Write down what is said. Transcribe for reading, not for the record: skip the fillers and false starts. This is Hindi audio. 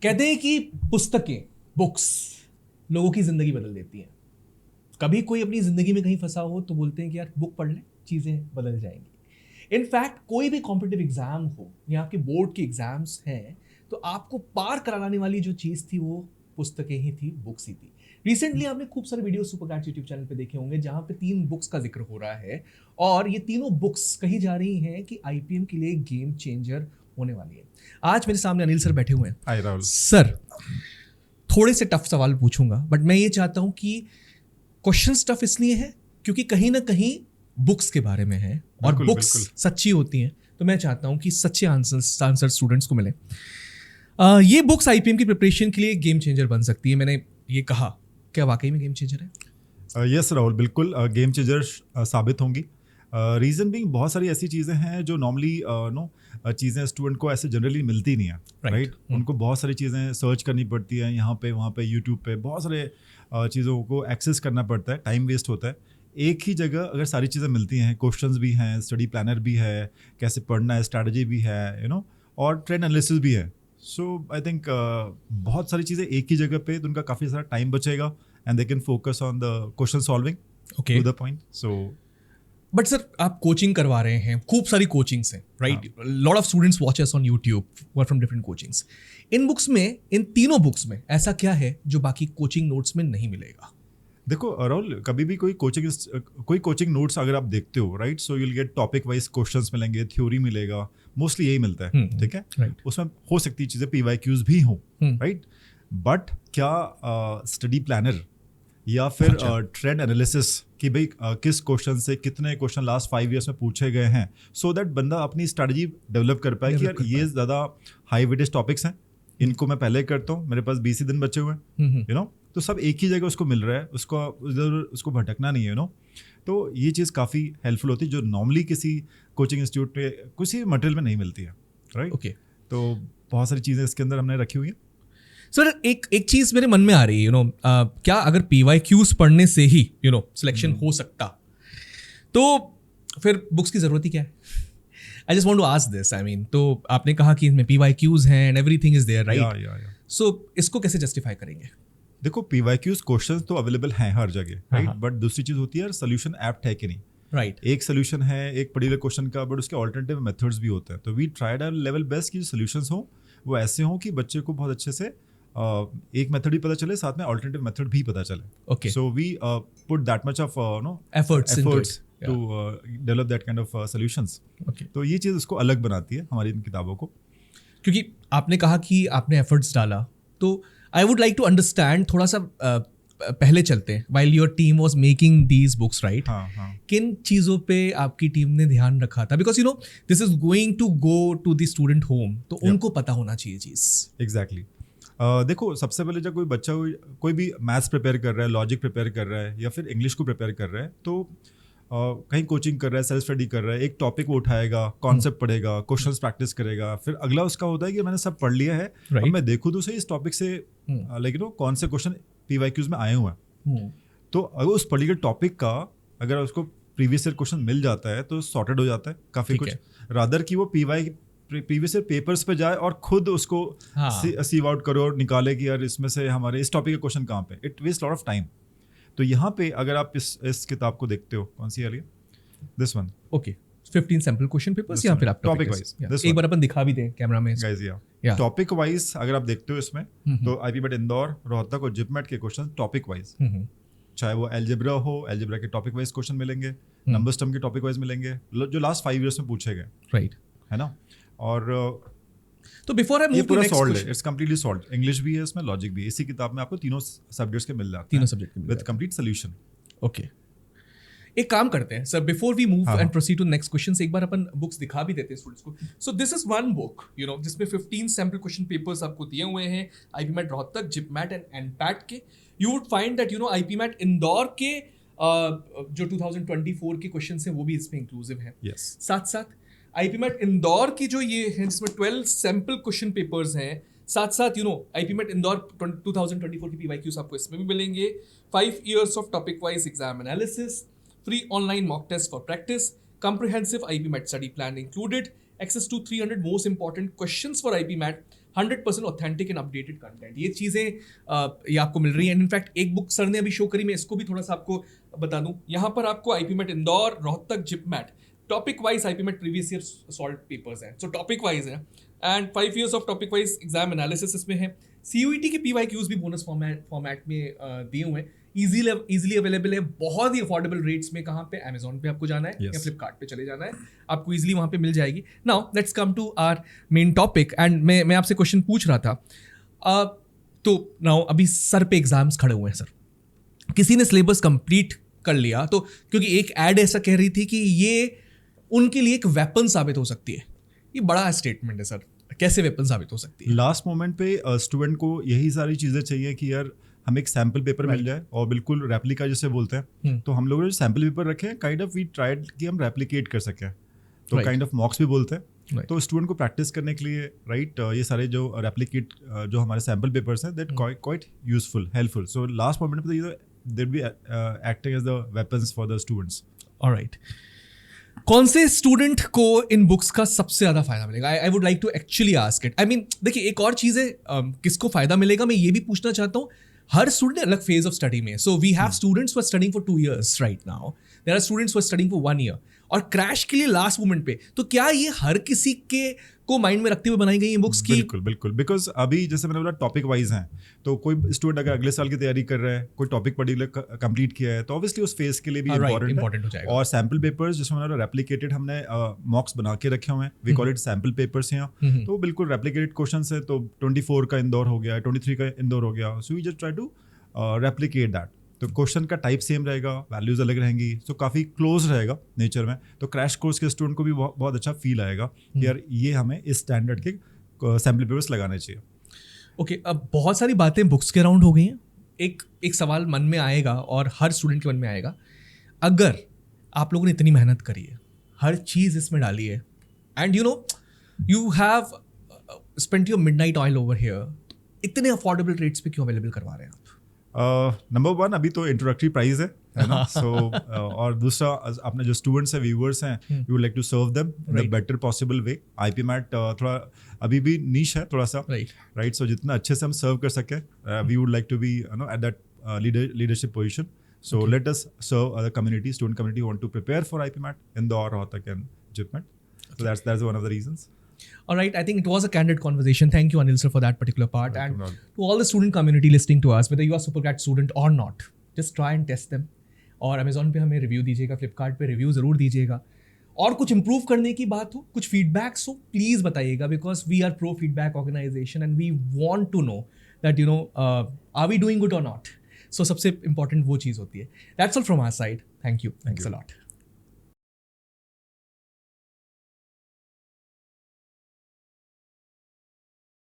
कहते हैं कि पुस्तकें, बुक्स लोगों की जिंदगी बदल देती हैं। कभी कोई अपनी जिंदगी में कहीं फंसा हो तो बोलते हैं कि यार बुक पढ़ ले, चीजें बदल जाएंगी। इनफैक्ट कोई भी कॉम्पिटिटिव एग्जाम हो या आपके बोर्ड के एग्जाम्स हैं तो आपको पार कराने वाली जो चीज थी वो पुस्तकें ही थी, बुक्स ही थी। रिसेंटली आपने खूब सारे video super cats YouTube channel पे देखे होंगे जहां पे 3 बुक्स का जिक्र हो रहा है और ये तीनों बुक्स कही जा रही हैं कि आईपीएम के लिए गेम चेंजर होने वाली है। आज मेरे सामने अनिल सर बैठे हुए हैं। हाय राहुल सर, थोड़े से टफ सवाल पूछूंगा बट मैं ये चाहता हूं कि क्वेश्चन टफ इसलिए है क्योंकि कहीं ना कहीं बुक्स के बारे में है और बुक्स सच्ची होती हैं, तो मैं चाहता हूं कि सच्चे आंसर स्टूडेंट्स को मिले। ये बुक्स आईपीएम की प्रिपरेशन के लिए गेम चेंजर बन सकती है। मैंने ये कहा, क्या वाकई में गेम चेंजर है? यस राहुल, बिल्कुल गेम चेंजर साबित होंगी। रीज़न बीइंग बहुत सारी ऐसी चीज़ें हैं जो नॉर्मली चीज़ें स्टूडेंट को ऐसे जनरली मिलती नहीं है, राइट? उनको बहुत सारी चीज़ें सर्च करनी पड़ती है, यहाँ पे वहाँ पे यूट्यूब पे बहुत सारे चीज़ों को एक्सेस करना पड़ता है, टाइम वेस्ट होता है। एक ही जगह अगर सारी चीज़ें मिलती हैं, क्वेश्चंस भी हैं, स्टडी प्लानर भी है, कैसे पढ़ना है, स्ट्रैटेजी भी है, और ट्रेंड एनालिसिस भी है। सो आई थिंक बहुत सारी चीज़ें एक ही जगह पे, तो उनका काफ़ी सारा टाइम बचेगा and they can focus on the question solving to the point. So but sir, आप कोचिंग करवा रहे हैं, खूब सारी कोचिंग्स हैं, right? Lot of students watch us on YouTube from different coachings. इन बुक्स में, इन तीनों बुक्स में ऐसा क्या है जो बाकी कोचिंग नोट्स में नहीं मिलेगा? देखो राहुल, कभी भी कोई कोचिंग नोट्स अगर आप देखते हो, right, so you'll get topic wise questions मिलेंगे, थ्योरी मिलेगा, मोस्टली यही मिलता है, ठीक है? right. उसमें हो सकती है चीज़ें पीवाईक्यूज भी हों, राइट? बट क्या स्टडी प्लानर या फिर ट्रेंड एनालिसिस कि भाई किस क्वेश्चन से कितने क्वेश्चन लास्ट 5 ईयर्स में पूछे गए हैं, सो दैट बंदा अपनी स्ट्रैटेजी डेवलप कर पाए कि यार ये ज़्यादा हाई वेटेज टॉपिक्स हैं, इनको मैं पहले करता हूँ, मेरे पास 20 ही दिन बचे हुए हैं, तो सब एक ही जगह उसको मिल रहा है, उसको भटकना नहीं है, तो ये चीज़ काफ़ी हेल्पफुल होती है जो नॉर्मली किसी कोचिंग इंस्टीट्यूट में किसी मटेरियल में नहीं मिलती है, राइट? ओके। तो बहुत सारी चीज़ें इसके अंदर हमने रखी हुई हैं। सर, एक चीज़ मेरे मन में आ रही है, क्या अगर पीवाईक्यूज पढ़ने से ही सिलेक्शन हो सकता, तो फिर बुक्स की ज़रूरत ही क्या है? I just want to ask this. I mean, तो आपने कहा कि इसमें पीवाईक्यूज हैं and everything is there, right? So इसको कैसे जस्टिफाई करेंगे? देखो, पीवाईक्यूज क्वेश्चंस तो अवेलेबल हैं हर जगह, राइट? बट दूसरी चीज़ होती है सोल्यूशन एप्ट है कि नहीं, राइट? एक सोल्यूशन है एक पर्टिकुलर क्वेश्चन का, बट उसके ऑल्टरनेटिव मेथड्स भी होते हैं। तो we tried our level best कि जो सोल्यूशंस हो वो ऐसे हों कि बच्चे को बहुत अच्छे से एक मेथड भी पता चले, साथ में ऑल्टरनेटिव मेथड भी पता चले। Okay. So we put that much of efforts to develop that kind of solutions. Okay. तो ये चीज़ उसको अलग बनाती है हमारी इन किताबों को। क्योंकि आपने कहा कि आपने एफर्ट्स डाला, तो I would like to understand थोड़ा सा पहले चलते हैं। While your team was making these books, right, किन चीज़ों पे आपकी टीम ने ध्यान रखा था? Because this is going to go to the student home, तो उनको पता होना चाहिए चीज़। एग्जैक्टली। देखो, सबसे पहले जब कोई बच्चा कोई भी मैथ्स प्रिपेयर कर रहा है, लॉजिक प्रिपेयर कर रहा है या फिर इंग्लिश को प्रिपेयर कर रहा है, तो कहीं कोचिंग कर रहा है, सेल्फ स्टडी कर रहा है, एक टॉपिक वो उठाएगा, कॉन्सेप्ट पढ़ेगा, क्वेश्चंस प्रैक्टिस करेगा, फिर अगला उसका होता है कि मैंने सब पढ़ लिया है, अब मैं देखूँ तो सही इस टॉपिक से लेकिन कौन से क्वेश्चन पीवाईक्यूज में आए हुए हैं। तो अगर उस पर्टिकुलर टॉपिक का अगर उसको प्रीवियस ईयर क्वेश्चन मिल जाता है तो सॉर्टेड हो जाता है काफ़ी कुछ, रादर कि वो प्रीवियस ईयर पेपर्स पे जाए और खुद उसको सीव आउट करो और निकाले कि यार इसमें से हमारे इस टॉपिक का क्वेश्चन कहाँ पे। It waste lot of time. तो यहाँ पे अगर आप इस किताब को देखते हो, कौन सी है, this one, okay, 15 sample question papers, या फिर आप टॉपिक वाइज एक बार अपन दिखा भी दें कैमरा में गाइस। या टॉपिक वाइज अगर आप देखते हो इसमें, तो आईपीमेट इंदौर, रोहतक और जिपमेट के क्वेश्चन टॉपिक वाइज, चाहे वो एलजेब्रा हो, एलजेब्रा के टॉपिक वाइज क्वेश्चन मिलेंगे, नंबर सिस्टम के टॉपिक वाइज मिलेंगे, जो लास्ट 5 ईयर्स में पूछे गए, राइट, है ना? और तो before I move to next question, it's completely solved. English भी है इसमें, लॉजिक भी है। इसी किताब में आपको तीनों सब्जेक्ट्स के मिल जाते हैं, तीनों subject with complete solution. Okay, एक काम करते हैं sir, before we move and proceed to next question, एक बार अपन बुक्स दिखा भी देते हैं स्टूडेंट्स को। So this is one book जिसमें 15 सैंपल क्वेश्चन पेपर्स आपको दिए हुए हैं, IPMAT Rohtak, JIPMAT and NPAT के। You would find that IPMAT Indore के जो 2024 के क्वेश्चन हैं वो भी इसमें इंक्लूसिव हैं। साथ साथ आईपीमेट इंदौर की जो ये है जिसमें 12 सैंपल क्वेश्चन पेपर्स हैं, साथ साथ आईपीमेट इंदौर 2024 की पीवाईक्यूज आपको इसमें भी मिलेंगे। 5 years of topic wise exam analysis, free online mock test for practice, comprehensive IPMET study plan included, access to 300 most important questions for IB Mat, 100% authentic and updated content. ये चीज़ें ये आपको मिल रही हैं. इनफैक्ट एक बुक सर ने अभी शो करी, मैं इसको भी थोड़ा सा आपको बता दूं. यहाँ पर आपको IB Mat Indore, Rohtak, JIPMAT topic wise IB Mat previous year solved papers हैं. सो टॉपिक वाइज है and 5 years of topic wise exam analysis इसमें है. CUET के PYQs भी बोनस फॉर्मेट में दिए हुए हैं. इजीली अवेलेबल है, बहुत ही अफोर्डेबल रेट्स में. कहाँ पे? Amazon पे आपको जाना है या फ्लिपकार्ट पे चले जाना है, आपको इजीली वहाँ पे मिल जाएगी. Now let's come to our main topic. And मैं आपसे क्वेश्चन पूछ रहा था. तो नाउ अभी सर पे एग्जाम्स खड़े हुए हैं सर, किसी ने सिलेबस कंप्लीट कर लिया, तो क्योंकि एक एड ऐसा कह रही थी कि ये उनके लिए एक वेपन साबित हो सकती है. ये बड़ा स्टेटमेंट है सर, कैसे वेपन साबित हो सकती है? लास्ट मोमेंट पे स्टूडेंट को यही सारी चीज़ें चाहिए कि यार हमें एक सैम्पल पेपर मिल जाए, और बिल्कुल रेप्लिका जिसे बोलते हैं. तो हम लोगों ने जो सैम्पल पेपर रखे हैं, काइंड ऑफ वी ट्राइड कि हम रेप्लिकेट कर सकें, तो काइंड ऑफ मॉक्स भी बोलते हैं. तो स्टूडेंट को प्रैक्टिस करने के लिए राइट ये सारे जो रेप्लिकेट जो हमारे सैम्पल पेपर्स हैं, that quite useful, helpful. So last moment पे they be acting as the weapons for the students. Alright. कौन से स्टूडेंट को इन बुक्स का सबसे ज़्यादा फायदा मिलेगा? I would like to actually ask it. I mean देखिए, एक और चीज़ है, किसको फायदा मिलेगा मैं ये भी पूछना चाहता हूँ. हर स्टूडेंट अलग फेज ऑफ स्टडी में. So we have students for studying for 2 years right now. There are students for studying for 1 year. और क्रैश के लिए लास्ट मोमेंट पे. तो क्या ये हर किसी के को माइंड में रखते हुए बनाई गई बुक्स की? बिल्कुल. बिकॉज अभी जैसे मैंने बोला टॉपिक वाइज हैं, तो कोई स्टूडेंट अगर अगले साल की तैयारी कर रहा है, कोई टॉपिक पर्टिकुलर कंप्लीट किया है, तो ऑब्वियसली उस फेज के लिए भी इंपॉर्टेंट हो जाएगा. और सैम्पल पेपर्स जिसमें मैंने रेप्लिकेटेड हमने मॉक्स बना के रखे हुए हैं, we call it sample papers हैं. तो बिल्कुल रेप्लिकेटेड क्वेश्चन है. तो 24 का इंदौर हो गया, 23 का इंदौर हो गया. So we just try to replicate that. तो क्वेश्चन का टाइप सेम रहेगा, वैल्यूज अलग रहेंगी, तो काफ़ी क्लोज रहेगा नेचर में. तो क्रैश कोर्स के स्टूडेंट को भी बहुत अच्छा फील आएगा कि यार ये हमें इस स्टैंडर्ड के सैम्पल पेपर्स लगाने चाहिए. ओके, अब बहुत सारी बातें बुक्स के अराउंड हो गई हैं. एक सवाल मन में आएगा और हर स्टूडेंट के मन में आएगा, अगर आप लोगों ने इतनी मेहनत करी है, हर चीज़ इसमें डाली है, and you have spent your midnight oil over here, इतने अफोर्डेबल रेट्स पे क्यों अवेलेबल करवा रहे हैं आप? नंबर 1 अभी तो इंट्रोडक्टरी प्राइस है ना. सो और दूसरा अपने जो स्टूडेंट्स हैं, व्यूअर्स हैं, you would like to serve them in the better possible way. IB Mat थोड़ा अभी भी नीश है थोड़ा सा, राइट. सो जितना अच्छे से हम सर्व कर सकें, we would like to be at that leadership position. So let us serve the community, student community want to prepare for IB Mat Indore, Rohtak and JIPMAT. So that's one of the reasons. All right, I think it was a candid conversation. Thank you, Anil sir, for that particular part. And to all the student community listening to us, whether you are SuperGrad student or not, just try and test them. और Amazon पे हमें रिव्यू दीजिएगा, फ्लिपकार्ट पे रिव्यू ज़रूर दीजिएगा. और कुछ इम्प्रूव करने की बात हो, कुछ फीडबैक्स हो, प्लीज़ बताइएगा, because we are pro feedback organization and we want to know that are we doing good or not. So सबसे इंपॉर्टेंट वो चीज़ होती है. That's all from our side. Thank you. Thanks a lot.